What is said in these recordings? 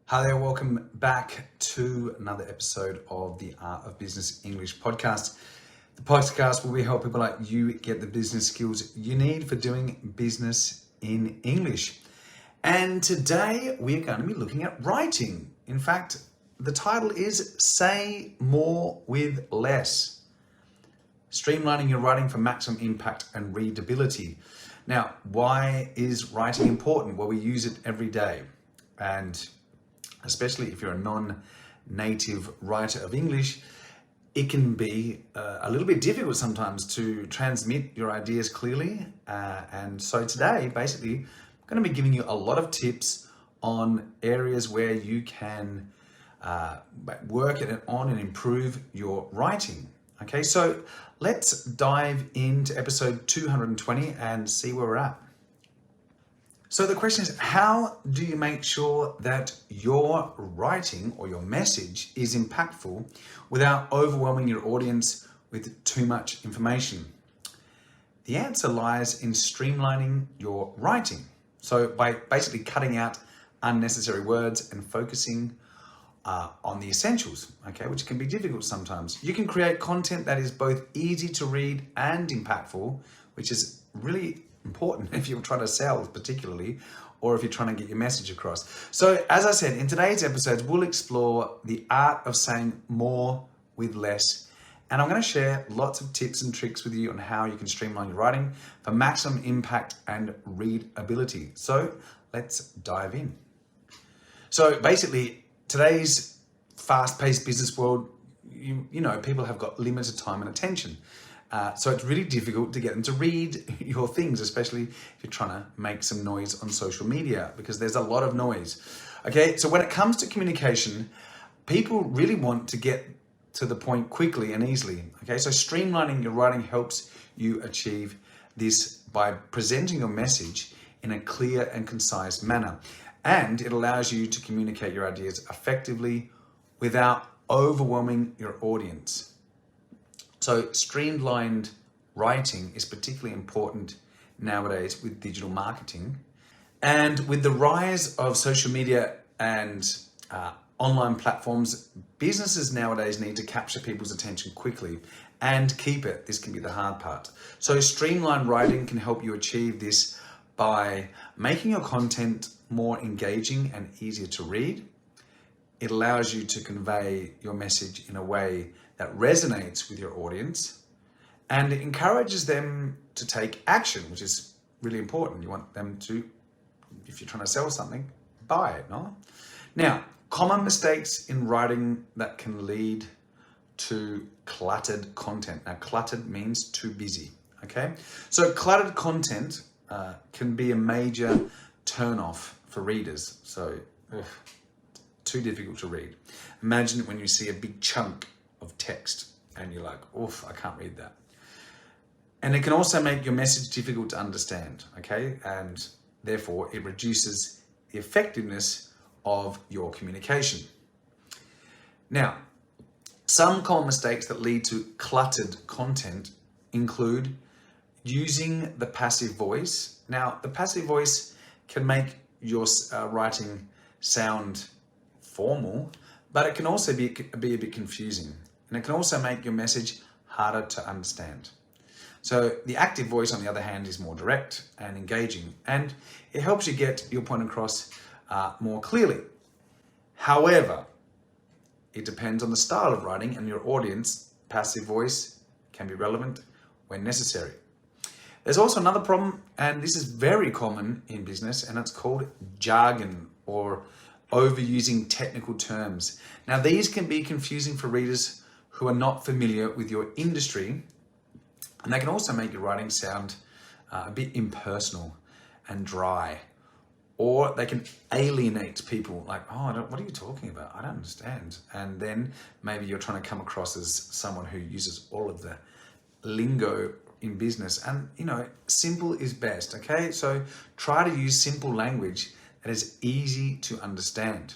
Hi there, welcome back to another episode of the Art of Business English podcast. The podcast where we help people like you get the business skills you need for doing business in English. And today we're going to be looking at writing. In fact, the title is Say More with Less. Streamlining your writing for maximum impact and readability. Now, why is writing important? Well, we use it every day. And especially if you're a non-native writer of English, it can be a little bit difficult sometimes to transmit your ideas clearly. And so today, basically, I'm going to be giving you a lot of tips on areas where you can work on and improve your writing. Okay, so let's dive into episode 220 and see where we're at. So the question is, how do you make sure that your writing or your message is impactful without overwhelming your audience with too much information? The answer lies in streamlining your writing. So by basically cutting out unnecessary words and focusing on the essentials, okay, which can be difficult sometimes. You can create content that is both easy to read and impactful, which is really important if you're trying to sell particularly, or if you're trying to get your message across. So as I said, in today's episodes, we'll explore the art of saying more with less. And I'm going to share lots of tips and tricks with you on how you can streamline your writing for maximum impact and readability. So let's dive in. So basically, today's fast-paced business world, you know, people have got limited time and attention. So it's really difficult to get them to read your things, especially if you're trying to make some noise on social media, because there's a lot of noise. Okay, so when it comes to communication, people really want to get to the point quickly and easily. Okay, so streamlining your writing helps you achieve this by presenting your message in a clear and concise manner. And it allows you to communicate your ideas effectively without overwhelming your audience. So streamlined writing is particularly important nowadays with digital marketing. And with the rise of social media and online platforms, businesses nowadays need to capture people's attention quickly and keep it. This can be the hard part. So streamlined writing can help you achieve this by making your content more engaging and easier to read. It allows you to convey your message in a way that resonates with your audience, and it encourages them to take action, which is really important. You want them to, if you're trying to sell something, buy it, no? Now, common mistakes in writing that can lead to cluttered content. Now, cluttered means too busy, okay? So cluttered content can be a major turn-off for readers. So, too difficult to read. Imagine when you see a big chunk of text and you're like, oof, I can't read that. And it can also make your message difficult to understand, okay? And therefore it reduces the effectiveness of your communication. Now, some common mistakes that lead to cluttered content include using the passive voice. Now, the passive voice can make your writing sound formal, but it can also be a bit confusing. And it can also make your message harder to understand. So the active voice, on the other hand, is more direct and engaging, and it helps you get your point across more clearly. However, it depends on the style of writing and your audience. Passive voice can be relevant when necessary. There's also another problem, and this is very common in business, and it's called jargon, or overusing technical terms. Now, these can be confusing for readers who are not familiar with your industry, and they can also make your writing sound a bit impersonal and dry, or they can alienate people, like, oh, what are you talking about? I don't understand. And then maybe you're trying to come across as someone who uses all of the lingo in business, and you know, simple is best, okay? So try to use simple language that is easy to understand.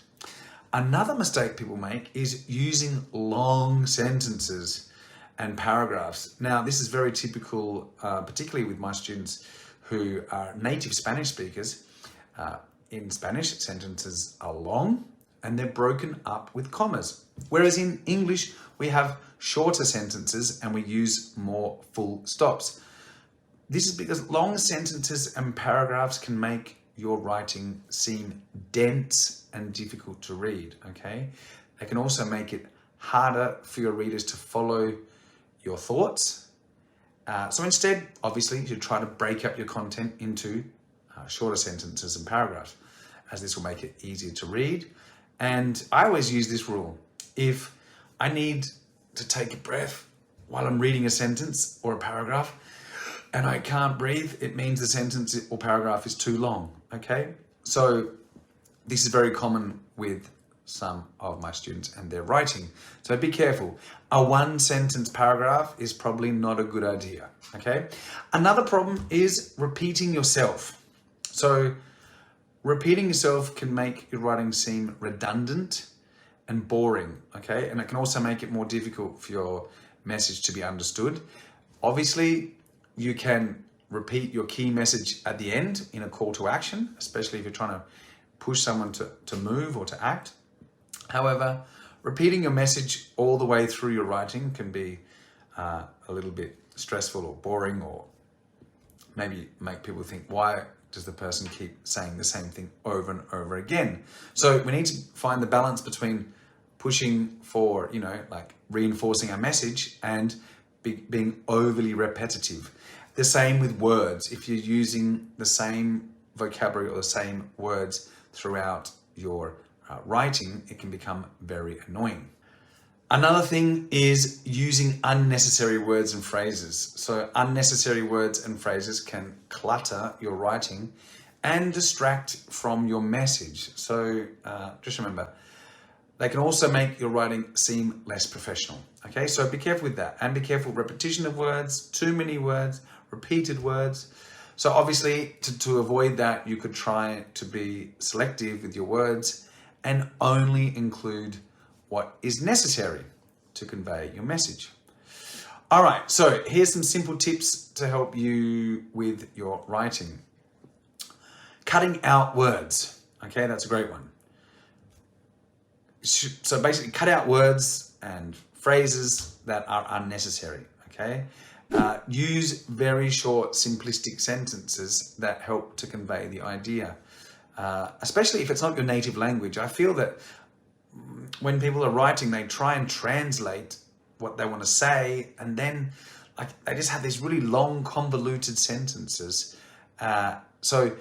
Another mistake people make is using long sentences and paragraphs. Now, this is very typical, particularly with my students who are native Spanish speakers. In Spanish, sentences are long and they're broken up with commas. Whereas in English, we have shorter sentences and we use more full stops. This is because long sentences and paragraphs can make your writing seem dense and difficult to read, okay? They can also make it harder for your readers to follow your thoughts. So instead, obviously, you should try to break up your content into shorter sentences and paragraphs, as this will make it easier to read. And I always use this rule. If I need to take a breath while I'm reading a sentence or a paragraph and I can't breathe, it means the sentence or paragraph is too long, okay? So this is very common with some of my students and their writing. So be careful. A one sentence paragraph is probably not a good idea, okay? Another problem is repeating yourself. So repeating yourself can make your writing seem redundant and boring, okay? And it can also make it more difficult for your message to be understood. Obviously, you can repeat your key message at the end in a call to action, especially if you're trying to push someone to move or to act. However, repeating your message all the way through your writing can be a little bit stressful or boring, or maybe make people think, why does the person keep saying the same thing over and over again? So we need to find the balance between pushing for, like reinforcing our message and being overly repetitive. The same with words. If you're using the same vocabulary or the same words throughout your writing, it can become very annoying. Another thing is using unnecessary words and phrases. So unnecessary words and phrases can clutter your writing and distract from your message. So just remember, they can also make your writing seem less professional. Okay, so be careful with that, and be careful repetition of words, too many words, repeated words. So obviously, to avoid that, you could try to be selective with your words and only include what is necessary to convey your message. All right, so here's some simple tips to help you with your writing. Cutting out words. Okay, that's a great one. So basically, cut out words and phrases that are unnecessary, okay? Use very short, simplistic sentences that help to convey the idea, especially if it's not your native language. I feel that when people are writing, they try and translate what they want to say, and then they just have these really long, convoluted sentences. So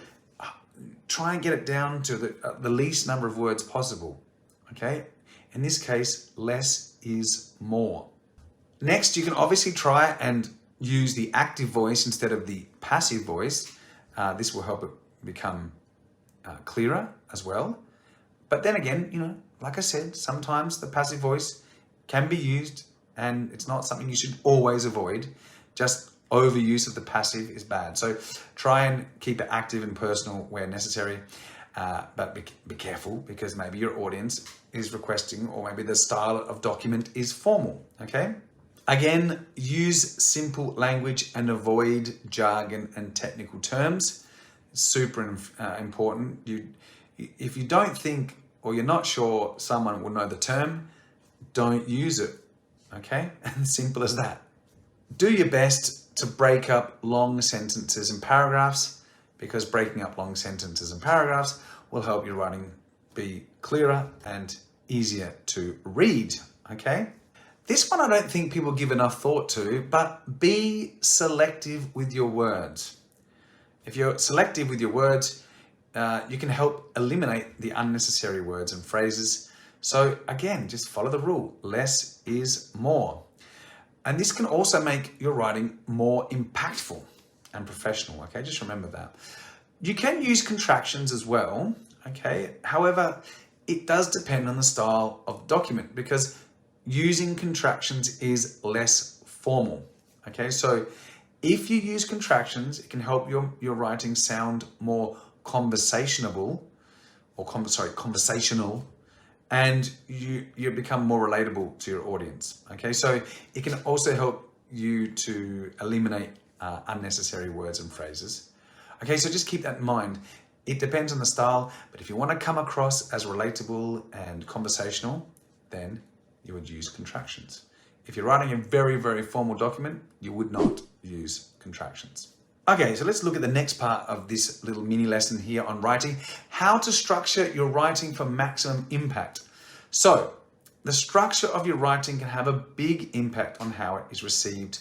try and get it down to the least number of words possible, okay? In this case, less is more. Next, you can obviously try and use the active voice instead of the passive voice. This will help it become clearer as well. But then again, like I said, sometimes the passive voice can be used, and it's not something you should always avoid. Just overuse of the passive is bad. So try and keep it active and personal where necessary. But be careful, because maybe your audience is requesting, or maybe the style of document is formal, okay? Again, use simple language and avoid jargon and technical terms. It's super important. If you don't think, or you're not sure someone will know the term, don't use it, okay? And simple as that. Do your best to break up long sentences and paragraphs, because breaking up long sentences and paragraphs will help your writing be clearer and easier to read, okay? This one I don't think people give enough thought to, but be selective with your words. If you're selective with your words, you can help eliminate the unnecessary words and phrases. So again, just follow the rule. Less is more. And this can also make your writing more impactful and professional, okay? Just remember that. You can use contractions as well, okay? However, it does depend on the style of document, because using contractions is less formal, okay? So if you use contractions, it can help your writing sound more conversational, and you become more relatable to your audience, okay? So it can also help you to eliminate unnecessary words and phrases. Okay, so just keep that in mind. It depends on the style, but if you want to come across as relatable and conversational, then you would use contractions. If you're writing a very, very formal document, you would not use contractions. Okay, so let's look at the next part of this little mini lesson here on writing, how to structure your writing for maximum impact. So, the structure of your writing can have a big impact on how it is received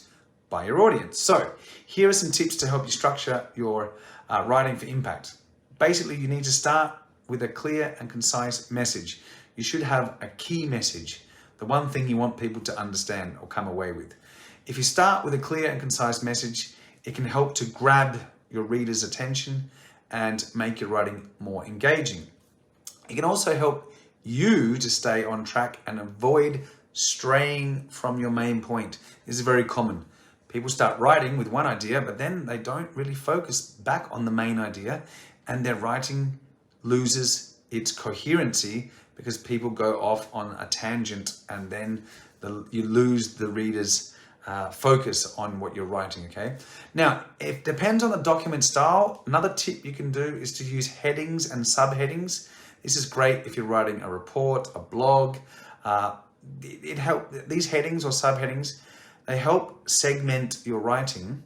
by your audience. So, here are some tips to help you structure your writing for impact. Basically, you need to start with a clear and concise message. You should have a key message, the one thing you want people to understand or come away with. If you start with a clear and concise message, it can help to grab your reader's attention and make your writing more engaging. It can also help you to stay on track and avoid straying from your main point. This is very common. People start writing with one idea, but then they don't really focus back on the main idea, and their writing loses its coherency because people go off on a tangent, and then you lose the reader's focus on what you're writing, okay? Now, it depends on the document style. Another tip you can do is to use headings and subheadings. This is great if you're writing a report, a blog. These headings or subheadings, they help segment your writing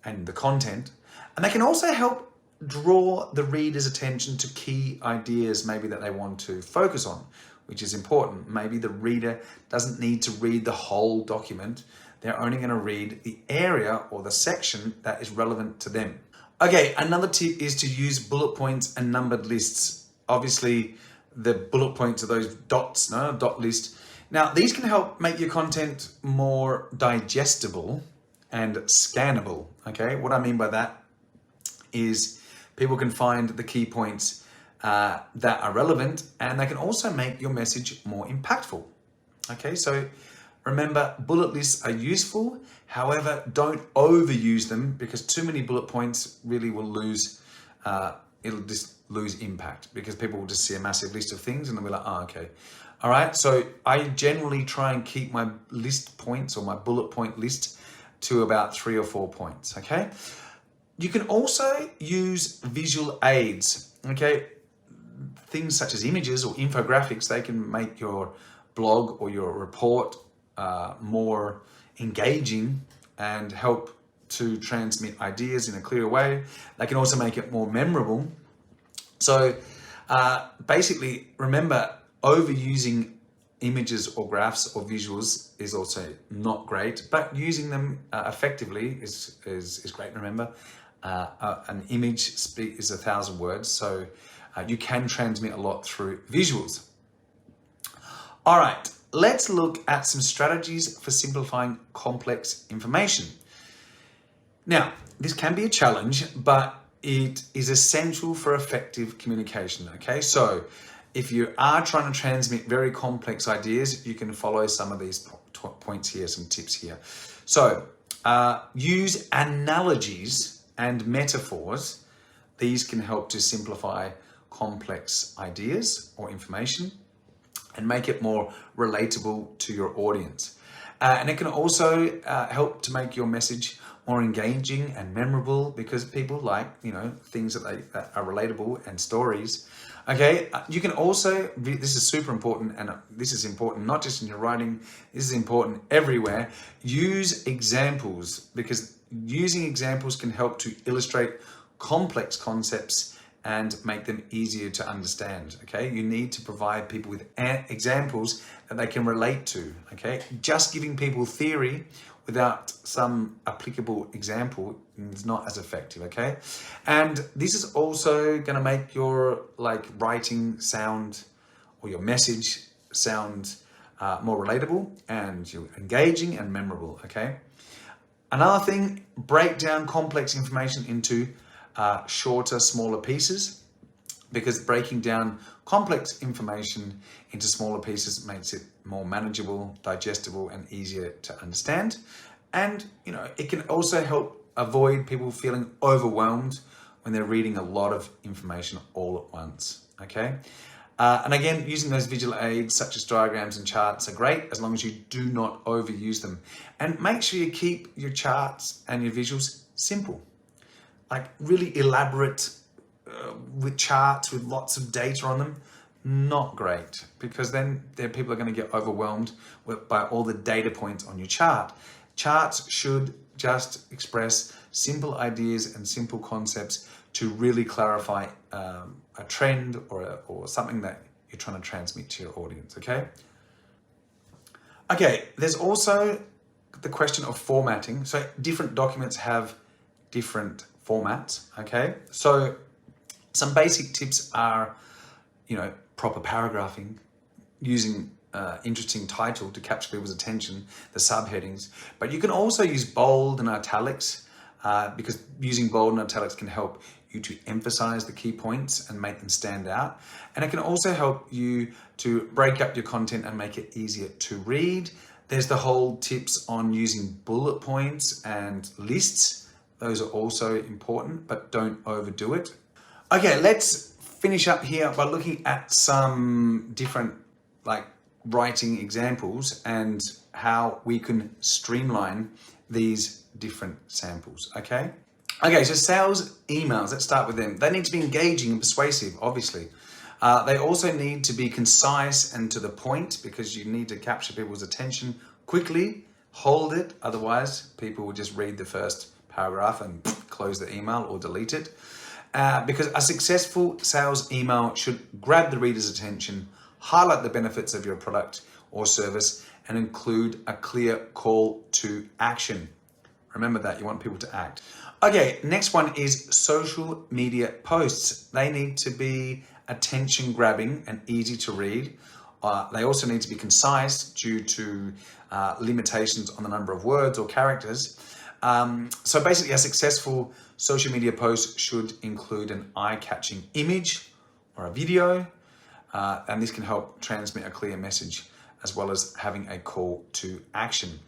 and the content, and they can also help draw the reader's attention to key ideas maybe that they want to focus on, which is important. Maybe the reader doesn't need to read the whole document. They're only going to read the area or the section that is relevant to them. Okay, another tip is to use bullet points and numbered lists. Obviously, the bullet points are those dots, dot list. Now, these can help make your content more digestible and scannable, okay? What I mean by that is people can find the key points that are relevant, and they can also make your message more impactful, okay? So remember, bullet lists are useful. However, don't overuse them, because too many bullet points really will lose, it'll just lose impact, because people will just see a massive list of things and they'll be like, oh, okay. All right, so I generally try and keep my list points or my bullet point list to about 3 or 4 points, okay? You can also use visual aids, okay? Things such as images or infographics, they can make your blog or your report more engaging and help to transmit ideas in a clear way. They can also make it more memorable. So basically, remember, overusing images or graphs or visuals is also not great, but using them effectively is great. Remember, an image is 1,000 words, so you can transmit a lot through visuals. All right, let's look at some strategies for simplifying complex information. Now, this can be a challenge, but it is essential for effective communication, okay? So if you are trying to transmit very complex ideas, you can follow some of these points here, some tips here. So use analogies and metaphors. These can help to simplify complex ideas or information and make it more relatable to your audience. And it can also help to make your message more engaging and memorable, because people like, things that are relatable and stories. Okay, you can also, this is super important, and this is important not just in your writing, this is important everywhere. Use examples, because using examples can help to illustrate complex concepts and make them easier to understand, okay? You need to provide people with examples that they can relate to, okay? Just giving people theory without some applicable example is not as effective, okay? And this is also gonna make your writing sound, or your message sound more relatable, and you're engaging and memorable, okay? Another thing, break down complex information into shorter, smaller pieces, because breaking down complex information into smaller pieces makes it more manageable, digestible, and easier to understand. And, it can also help avoid people feeling overwhelmed when they're reading a lot of information all at once, okay? And again, using those visual aids such as diagrams and charts are great, as long as you do not overuse them. And make sure you keep your charts and your visuals simple. Like really elaborate with charts with lots of data on them, not great, because then people are going to get overwhelmed by all the data points on your chart. Charts should just express simple ideas and simple concepts to really clarify a trend or something that you're trying to transmit to your audience, okay? Okay, there's also the question of formatting. So different documents have different formats, okay? So some basic tips are, proper paragraphing, using interesting title to capture people's attention, the subheadings. But you can also use bold and italics because using bold and italics can help you to emphasize the key points and make them stand out. And it can also help you to break up your content and make it easier to read. There's the whole tips on using bullet points and lists. Those are also important, but don't overdo it. Okay, let's finish up here by looking at some different writing examples and how we can streamline these different samples, okay? Okay, so sales emails, let's start with them. They need to be engaging and persuasive, obviously. They also need to be concise and to the point, because you need to capture people's attention quickly, hold it, otherwise people will just read the first paragraph and close the email or delete it. Because a successful sales email should grab the reader's attention, highlight the benefits of your product or service, and include a clear call to action. Remember that, you want people to act. Okay, next one is social media posts. They need to be attention grabbing and easy to read. They also need to be concise due to limitations on the number of words or characters. So basically a successful social media post should include an eye-catching image or a video, and this can help transmit a clear message as well as having a call to action.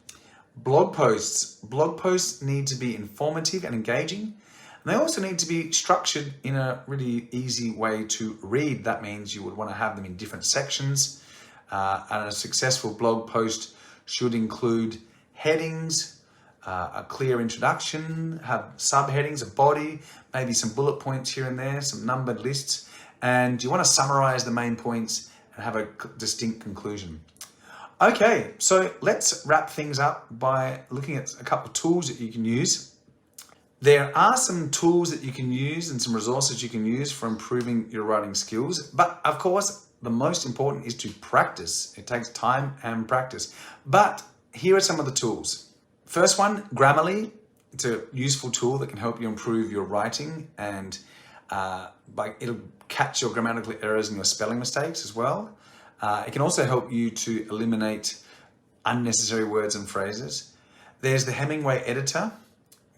Blog posts need to be informative and engaging. And they also need to be structured in a really easy way to read. That means you would want to have them in different sections. And a successful blog post should include headings, a clear introduction, have subheadings, a body, maybe some bullet points here and there, some numbered lists. And you want to summarize the main points and have a distinct conclusion. Okay, so let's wrap things up by looking at a couple of tools that you can use. There are some tools that you can use and some resources you can use for improving your writing skills. But of course, the most important is to practice. It takes time and practice. But here are some of the tools. First one, Grammarly. It's a useful tool that can help you improve your writing, and it'll catch your grammatical errors and your spelling mistakes as well. It can also help you to eliminate unnecessary words and phrases. There's the Hemingway editor.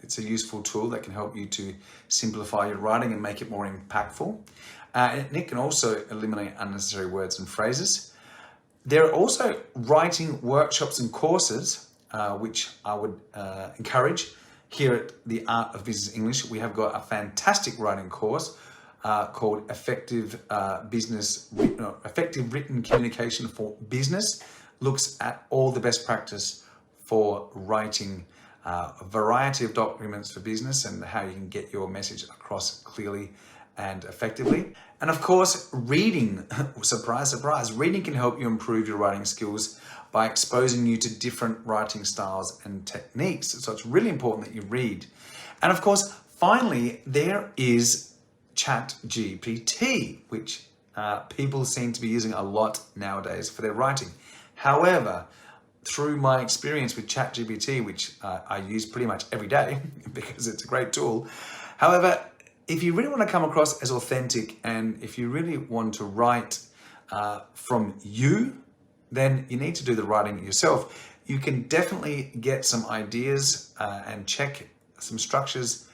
It's a useful tool that can help you to simplify your writing and make it more impactful. And it can also eliminate unnecessary words and phrases. There are also writing workshops and courses, which I would encourage. Here at the Art of Business English, we have got a fantastic writing course called Effective Written Communication for Business. Looks at all the best practice for writing a variety of documents for business and how you can get your message across clearly and effectively. And of course, reading, surprise, surprise, reading can help you improve your writing skills by exposing you to different writing styles and techniques. So it's really important that you read. And of course, finally, there is ChatGPT, which people seem to be using a lot nowadays for their writing. However, through my experience with ChatGPT, which I use pretty much every day because it's a great tool. However, if you really want to come across as authentic and if you really want to write from you, then you need to do the writing yourself. You can definitely get some ideas and check some structures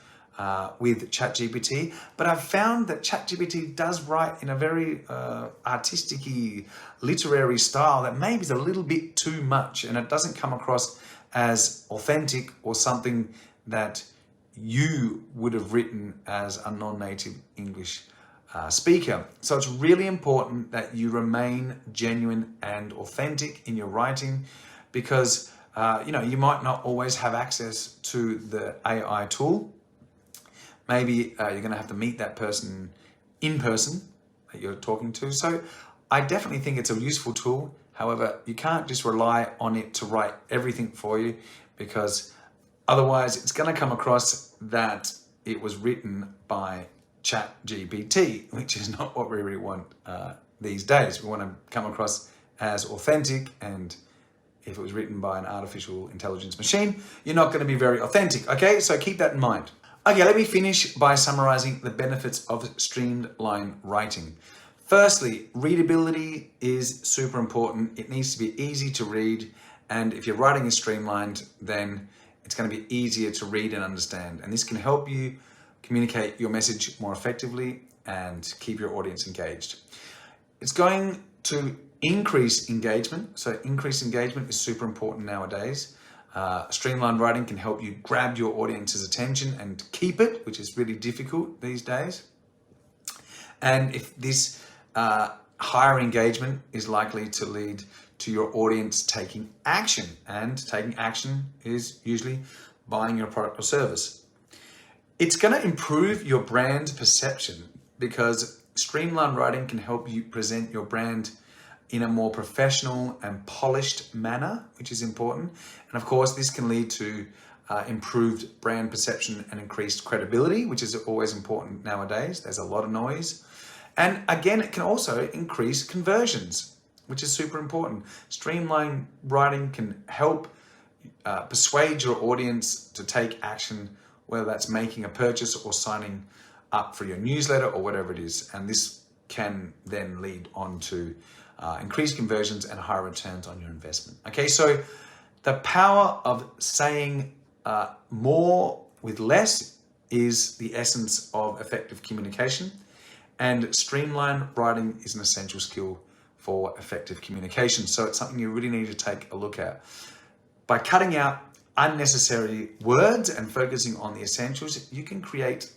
with ChatGPT, but I've found that ChatGPT does write in a very artistic-y, literary style that maybe is a little bit too much, and it doesn't come across as authentic or something that you would have written as a non-native English speaker. So it's really important that you remain genuine and authentic in your writing, because you might not always have access to the AI tool. Maybe you're going to have to meet that person in person that you're talking to. So I definitely think it's a useful tool. However, you can't just rely on it to write everything for you, because otherwise it's going to come across that it was written by ChatGPT, which is not what we really want these days. We want to come across as authentic, and if it was written by an artificial intelligence machine, you're not going to be very authentic, okay? So keep that in mind. Okay, let me finish by summarizing the benefits of streamlined writing. Firstly, readability is super important. It needs to be easy to read, and if your writing is streamlined, then it's going to be easier to read and understand. And this can help you communicate your message more effectively and keep your audience engaged. It's going to increase engagement. So increased engagement is super important nowadays. Streamlined writing can help you grab your audience's attention and keep it, which is really difficult these days. And if this higher engagement is likely to lead to your audience taking action, and taking action is usually buying your product or service. It's going to improve your brand perception, because streamlined writing can help you present your brand in a more professional and polished manner, which is important. And of course, this can lead to improved brand perception and increased credibility, which is always important nowadays. There's a lot of noise. And again, it can also increase conversions, which is super important. Streamlined writing can help persuade your audience to take action, whether that's making a purchase or signing up for your newsletter or whatever it is. And this can then lead on to increased conversions and higher returns on your investment. Okay, so the power of saying more with less is the essence of effective communication, and streamlined writing is an essential skill for effective communication. So it's something you really need to take a look at. By cutting out unnecessary words and focusing on the essentials, you can create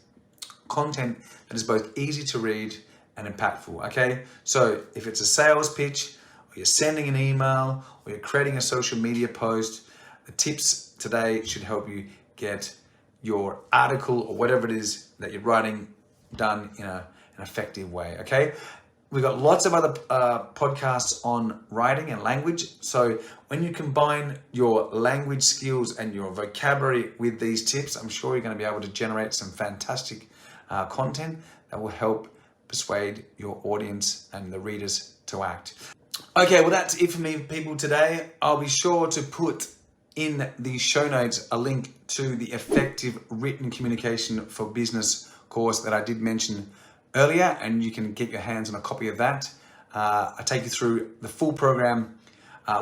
content that is both easy to read and impactful, okay? So if it's a sales pitch, or you're sending an email, or you're creating a social media post, the tips today should help you get your article or whatever it is that you're writing done in an effective way, okay? We've got lots of other podcasts on writing and language. So when you combine your language skills and your vocabulary with these tips, I'm sure you're going to be able to generate some fantastic content that will help persuade your audience and the readers to act. Okay, well, that's it for me, people, today. I'll be sure to put in the show notes a link to the Effective Written Communication for Business course that I did mention earlier, and you can get your hands on a copy of that. I take you through the full program,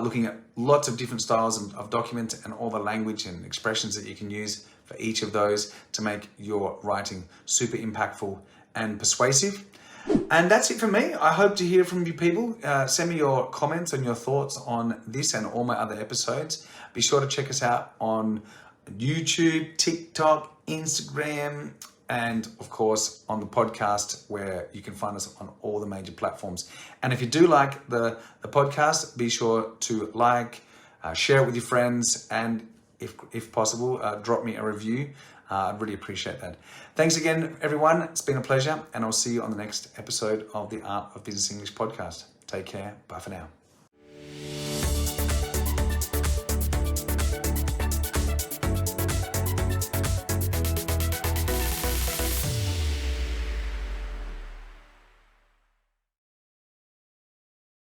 looking at lots of different styles of documents and all the language and expressions that you can use for each of those to make your writing super impactful and persuasive. And that's it from me. I hope to hear from you people. Send me your comments and your thoughts on this and all my other episodes. Be sure to check us out on YouTube, TikTok, Instagram, and of course on the podcast, where you can find us on all the major platforms. And if you do like the podcast, be sure to share it with your friends, and if possible, drop me a review. I'd really appreciate that. Thanks again, everyone. It's been a pleasure, and I'll see you on the next episode of the Art of Business English podcast. Take care. Bye for now.